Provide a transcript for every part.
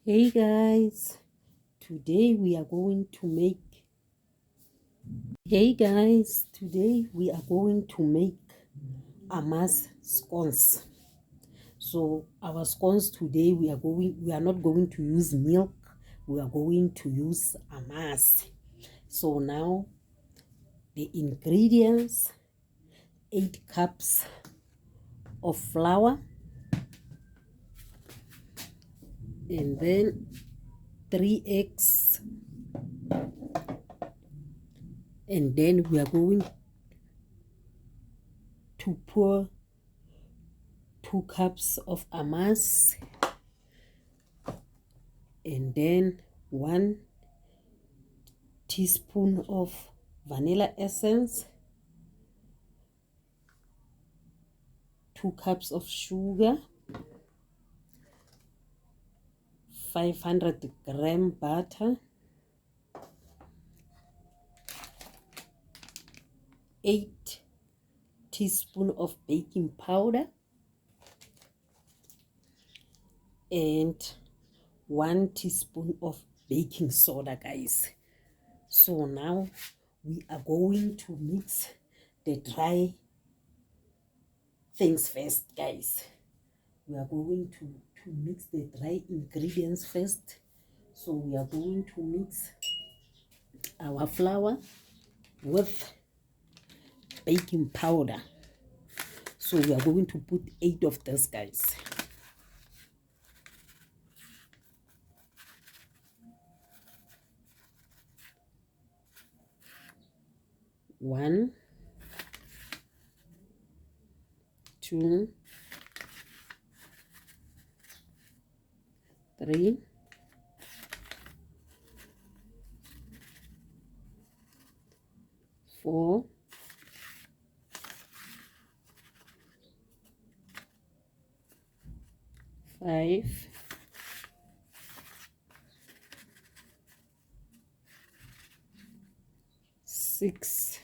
Hey guys, today we are going to make Amasi scones. So our scones today we are not going to use milk, we are going to use Amasi. So now the ingredients: 8 cups of flour, and then 3 eggs, and then we are going to pour 2 cups of Amasi, and then 1 teaspoon of vanilla essence, 2 cups of sugar, 500-gram butter, 8 teaspoons of baking powder, and 1 teaspoon of baking soda, guys. So now we are going to mix the dry things first, guys. We are going to mix the dry ingredients first. So we are going to mix our flour with baking powder. So we are going to put 8 of this, guys. One, 2, 3, 4, 5, 6,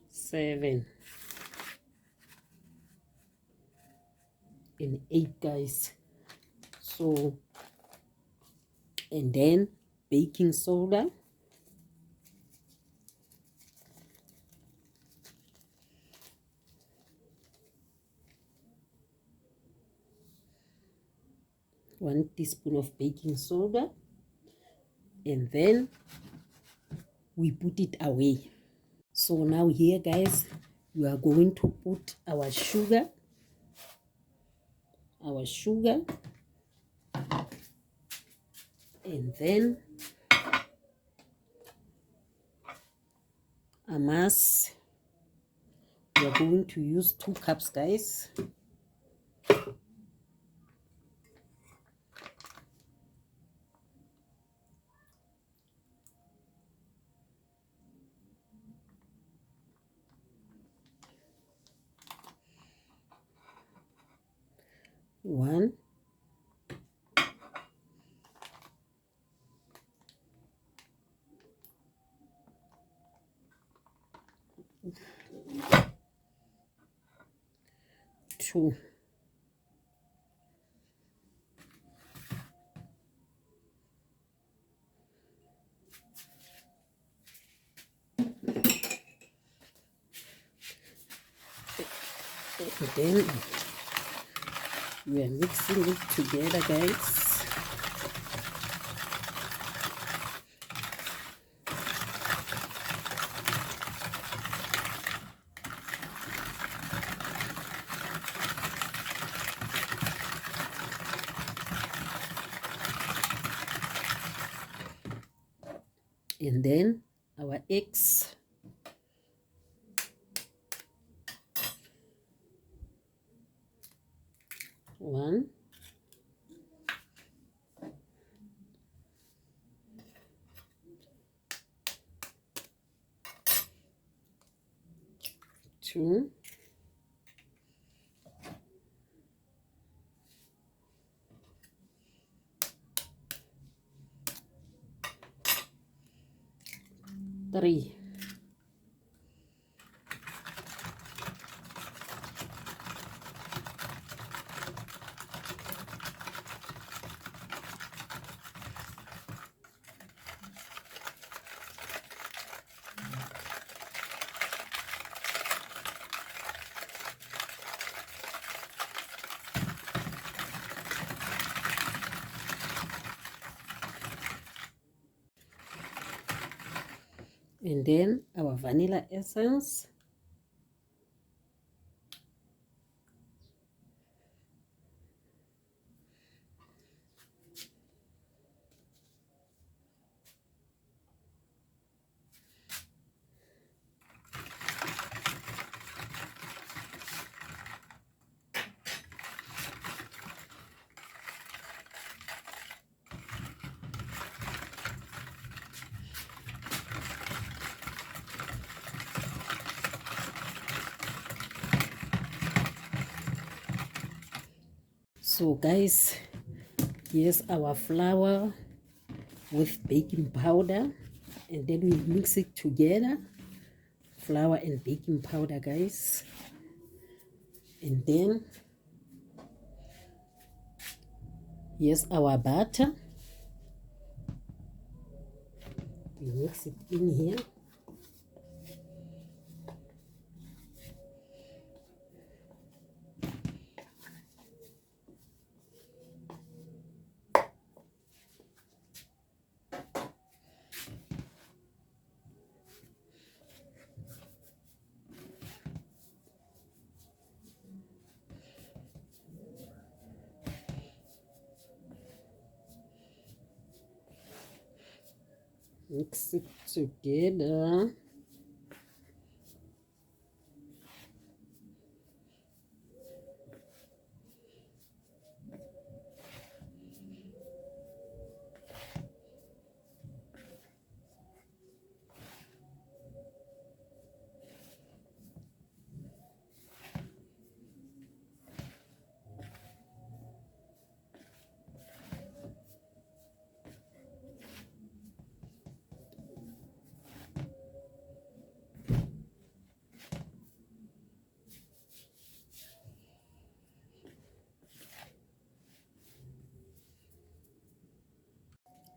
7, and 8, guys. So, and then baking soda, 1 teaspoon of baking soda, and then we put it away. So now here, guys, we are going to put our sugar, and then Amasi. We are going to use 2 cups, guys. One, 2. And then we are mixing it together, guys. And then our eggs, 1, 2, 3. And then our vanilla essence. So guys, here's our flour with baking powder, and then we mix it together, flour and baking powder, guys. And then here's our butter. We mix it in here. Mix it together.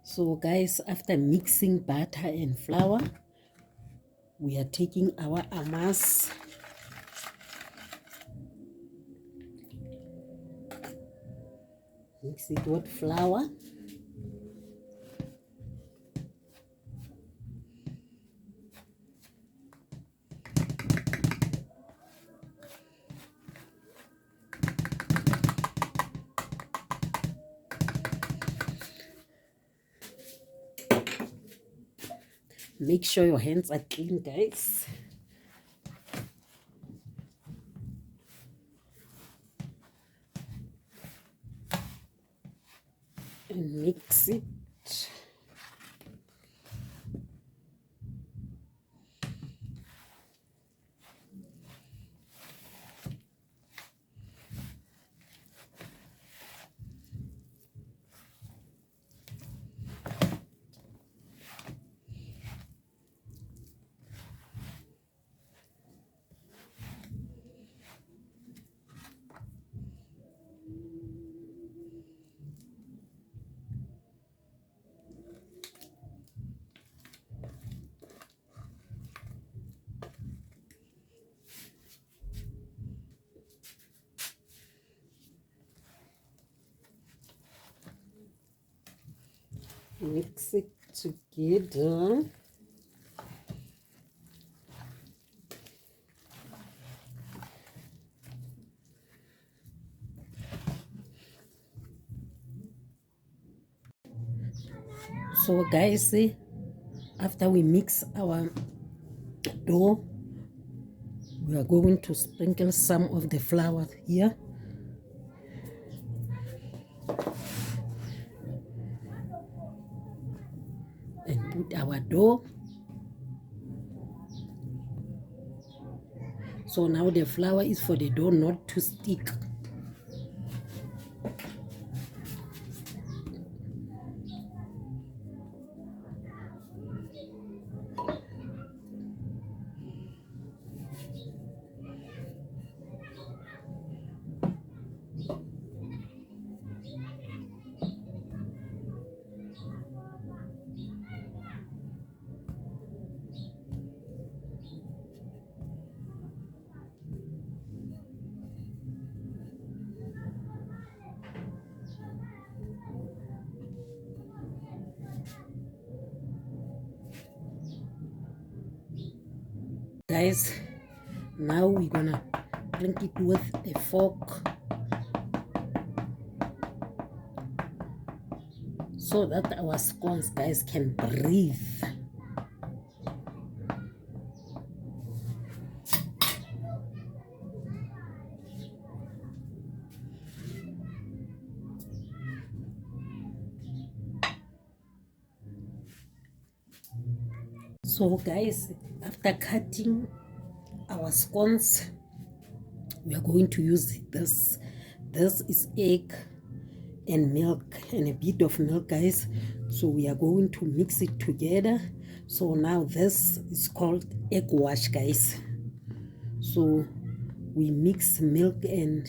So guys, after mixing butter and flour, we are taking our Amasi. Mix it with flour. Make sure your hands are clean, guys. And mix it. Mix it together. So guys, after we mix our dough, we are going to sprinkle some of the flour here. And put our dough. So now the flour is for the dough not to stick. guys, now we're gonna drink it with a fork so that our scones, guys, can breathe. So guys, after cutting our scones, we are going to use this. This is egg and milk and a bit of milk, guys. So we are going to mix it together. So now this is called egg wash, guys. So we mix milk and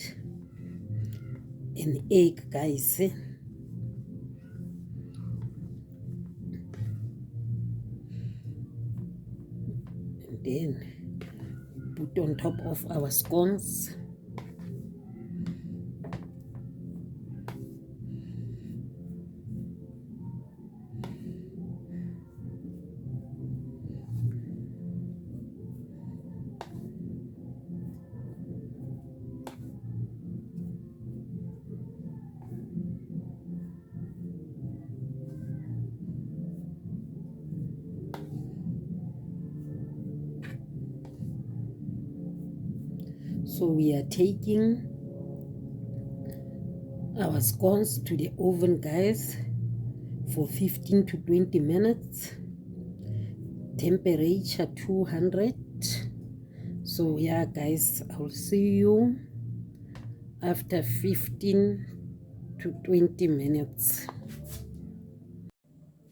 egg, guys. And then put on top of our scones. So we are taking our scones to the oven, guys, for 15 to 20 minutes, temperature 200. So yeah, guys, I'll see you after 15 to 20 minutes.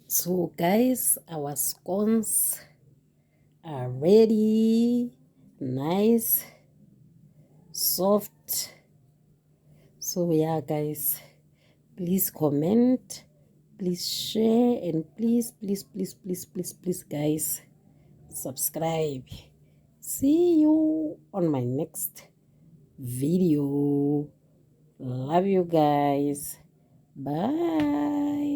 So guys, our scones are ready, nice, soft. So yeah, guys, please comment, please share, and please guys, subscribe. See you on my next video. Love you guys. Bye.